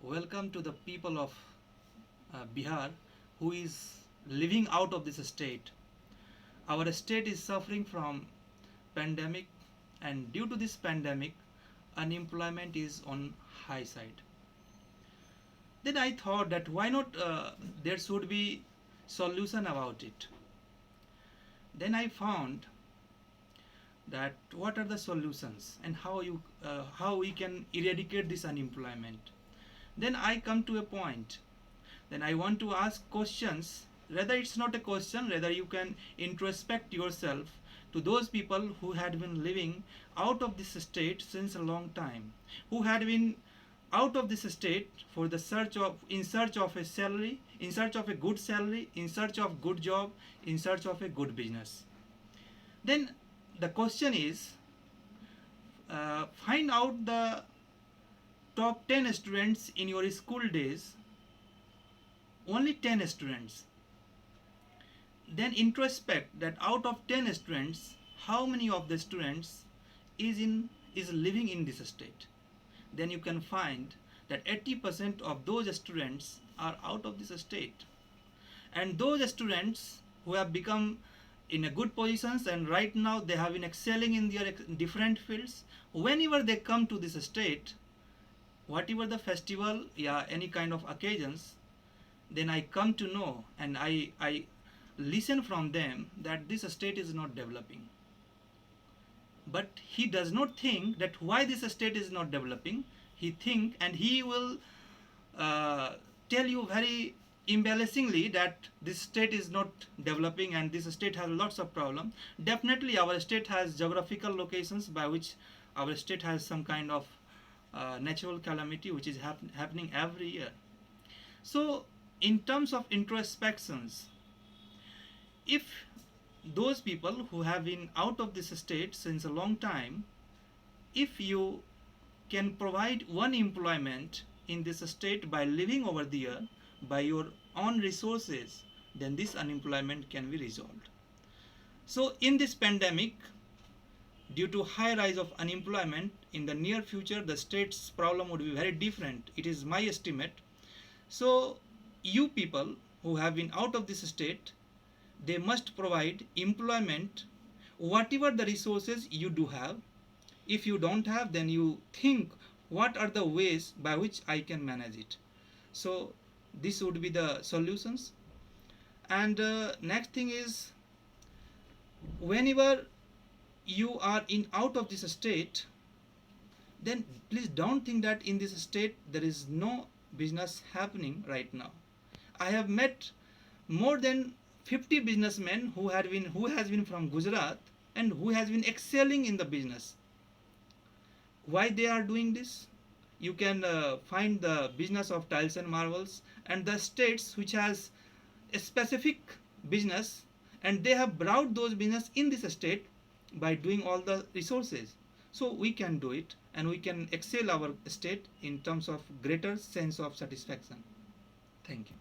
welcome to the people of Bihar who is living out of this state. Our state is suffering from pandemic, and due to this pandemic, unemployment is on high side. Then I thought that why not there should be solution about it. Then I found that what are the solutions and how we can eradicate this unemployment. Then I come to a point. Then I want to ask questions. Rather, it's not a question, rather, you can introspect yourself to those people who had been living out of this state since a long time, who had been out of this state for the in search of a salary, in search of a good salary, in search of good job, in search of a good business. Then the question is, find out the top 10 students in your school days, only 10 students. Then introspect that out of 10 students, how many of the students is living in this state. Then you can find that 80% of those students are out of this state. And those students who have become in a good positions and right now they have been excelling in their different fields, whenever they come to this state, whatever the festival, yeah, any kind of occasions, then I come to know and I listen from them that this state is not developing. But he does not think that why this state is not developing. He think and he will tell you very embarrassingly that this state is not developing and this state has lots of problem. Definitely our state has geographical locations by which our state has some kind of natural calamity which is happening every year. So in terms of introspections, if those people who have been out of this state since a long time, if you can provide one employment in this state by living over there by your own resources, then this unemployment can be resolved. So in this pandemic, due to high rise of unemployment, in the near future the state's problem would be very different. It is my estimate. So you people who have been out of this state, they must provide employment, whatever the resources you do have. If you don't have, then you think what are the ways by which I can manage it. So this would be the solutions. And next thing is, whenever you are in out of this state, then please don't think that in this state there is no business happening right now. I have met more than 50 businessmen who has been from Gujarat and who has been excelling in the business. Why they are doing this? You can find the business of tiles and marbles and the states which has a specific business, and they have brought those business in this state by doing all the resources. So we can do it and we can excel our state in terms of greater sense of satisfaction. Thank you.